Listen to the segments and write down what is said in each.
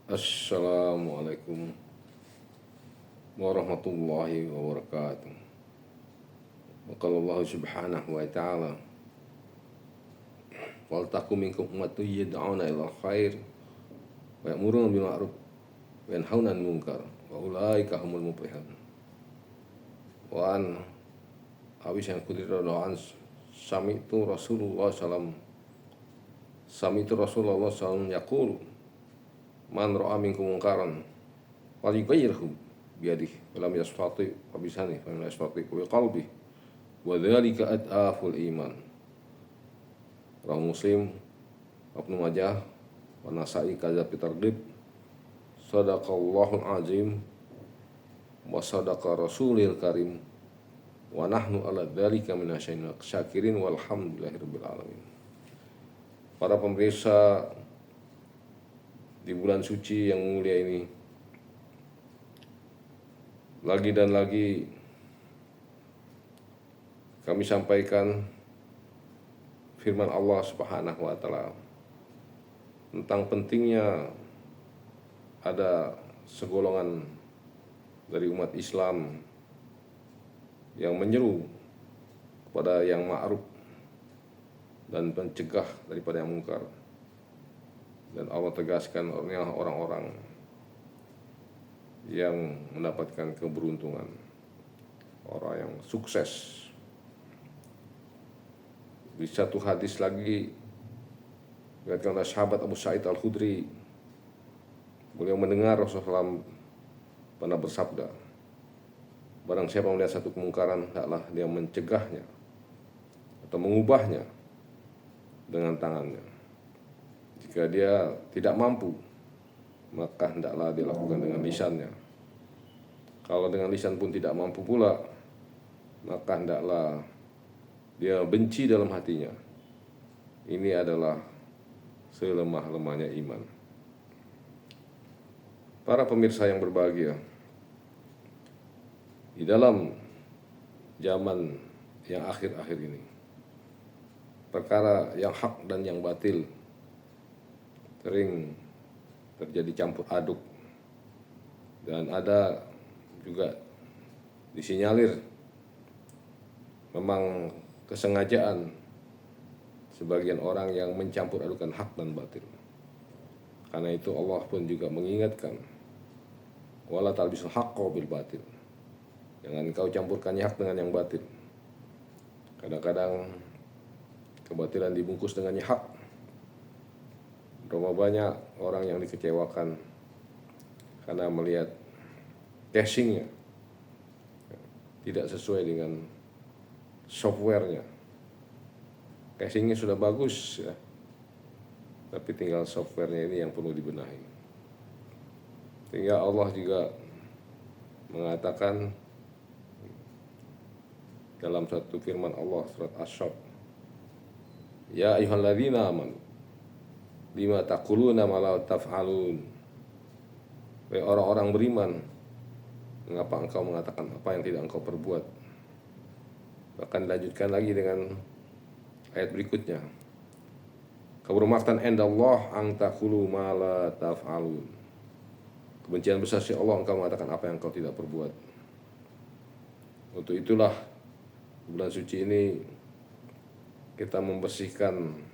Assalamualaikum warahmatullahi wabarakatuh. Qala Allah subhanahu wa ta'ala, wal takum minkum ummatun yad'una ila khair wa ya'muruna bil ma'ruf wa yanhauna 'anil munkar wa ulaika humul muflihun. Wa an Abi Sa'id Khudri radhiyallahu anhu, sami'tu Rasulullah sallallahu yaqul, man ra'a minkum munkaran falyughayyirhu biyadihi wa lam yastati' fa bisanihi wa lam yastati' bi qalbihi wa dzalika ad'aful iman. Rawahu Muslim, Ibnu Majah, wa Nasa'i kadza fi targhib. Shadaqallahul azim wa sadaqa rasulil karim wa nahnu ala dzalika minasy syakirin walhamdulillahirabbil alamin. Para pemirsa di bulan suci yang mulia ini, lagi dan lagi kami sampaikan firman Allah Subhanahu wa ta'ala tentang pentingnya ada segolongan dari umat Islam yang menyeru kepada yang ma'ruf dan mencegah daripada yang mungkar. Dan Allah tegaskan orang-orang yang mendapatkan keberuntungan, orang yang sukses. Di satu hadis lagi dikatakan oleh sahabat Abu Sa'id Al-Khudri, beliau mendengar Rasulullah SAW pernah bersabda, barang siapa melihat satu kemungkaran, hendaklah dia mencegahnya atau mengubahnya dengan tangannya. Jika dia tidak mampu, maka hendaklah dia lakukan dengan lisannya. Kalau dengan lisan pun tidak mampu pula, maka hendaklah dia benci dalam hatinya. Ini adalah selemah-lemahnya iman. Para pemirsa yang berbahagia, di dalam zaman yang akhir-akhir ini, perkara yang hak dan yang batil sering terjadi campur aduk, dan ada juga disinyalir memang kesengajaan sebagian orang yang mencampur adukan hak dan batil. Karena itu Allah pun juga mengingatkan, wala talbisul haqqo bil batil, jangan kau campurkan hak dengan yang batil. Kadang-kadang kebatilan dibungkus dengan hak. Berapa banyak orang yang dikecewakan karena melihat casingnya tidak sesuai dengan softwarenya. Casingnya sudah bagus ya, tapi tinggal softwarenya ini yang perlu dibenahi. Sehingga Allah juga mengatakan dalam satu firman Allah surat Asy-Syaff, ya ayyuhalladzina amanu lima taquluna ma la taf'alun. Wahai orang-orang beriman, mengapa engkau mengatakan apa yang tidak engkau perbuat? Bahkan dilanjutkan lagi dengan ayat berikutnya, kabur maqtan indallah an taqulu ma la taf'alun. Kebencian besar si Allah engkau mengatakan apa yang engkau tidak perbuat. Untuk itulah bulan suci ini kita membersihkan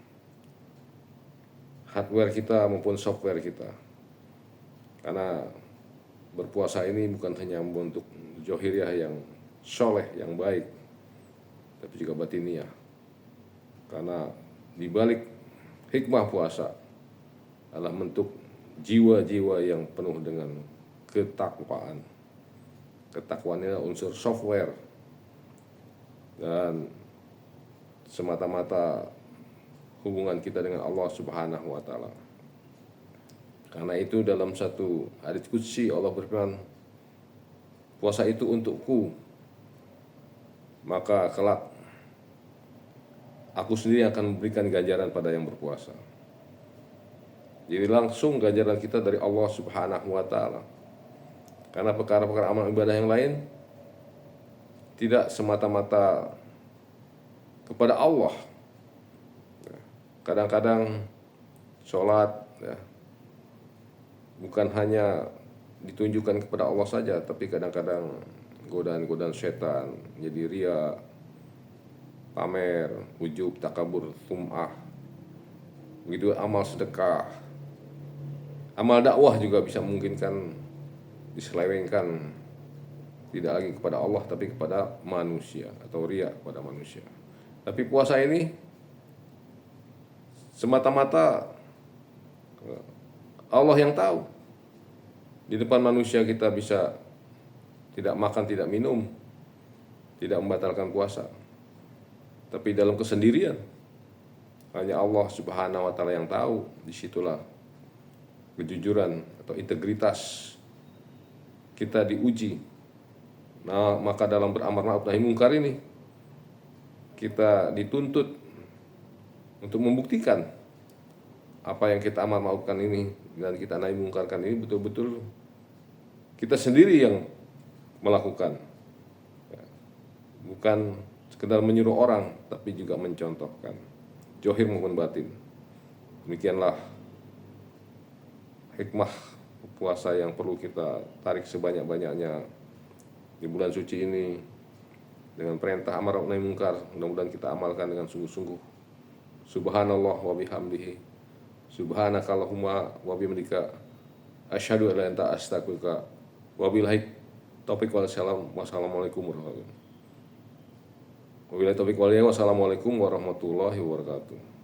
hardware kita maupun software kita. Karena berpuasa ini bukan hanya membentuk zohiriah yang soleh, yang baik, tapi juga batiniah. Karena dibalik hikmah puasa adalah bentuk jiwa-jiwa yang penuh dengan ketakwaan. Ketakwaan ini adalah unsur software dan semata-mata hubungan kita dengan Allah Subhanahu wa ta'ala. Karena itu dalam satu hadits qudsi Allah berfirman, puasa itu untukku, maka kelak aku sendiri akan memberikan ganjaran pada yang berpuasa. Jadi langsung ganjaran kita dari Allah Subhanahu wa ta'ala. Karena perkara-perkara amal ibadah yang lain tidak semata-mata kepada Allah. Kadang-kadang sholat ya, bukan hanya ditunjukkan kepada Allah saja, tapi kadang-kadang godaan-godaan setan jadi ria, pamer, ujub, takabur, sum'ah. Begitu amal sedekah, amal dakwah juga bisa memungkinkan diselewengkan, tidak lagi kepada Allah tapi kepada manusia, atau ria kepada manusia. Tapi puasa ini semata-mata Allah yang tahu. Di depan manusia kita bisa tidak makan, tidak minum, tidak membatalkan puasa. Tapi dalam kesendirian, hanya Allah Subhanahu wa Ta'ala yang tahu. Disitulah kejujuran atau integritas kita diuji. Nah, maka dalam beramar ma'ruf nahi mungkar ini kita dituntut untuk membuktikan apa yang kita amar ma'rufkan ini dan kita nahi mungkarkan ini betul-betul kita sendiri yang melakukan, bukan sekedar menyuruh orang, tapi juga mencontohkan, zahir maupun batin. Demikianlah hikmah puasa yang perlu kita tarik sebanyak-banyaknya di bulan suci ini, dengan perintah amar ma'ruf nahi mungkar. Mudah-mudahan kita amalkan dengan sungguh-sungguh. Subhanallah wa bihamdihi, subhanakallahumma wa bihamdika, asyhadu an la ilaha illa anta astaghfiruka wa billahi taufiq wal salam. Wassalamualaikum warahmatullahi wabarakatuh. Wabillahi taufiq wal hidayah. Wassalamualaikum warahmatullahi wabarakatuh.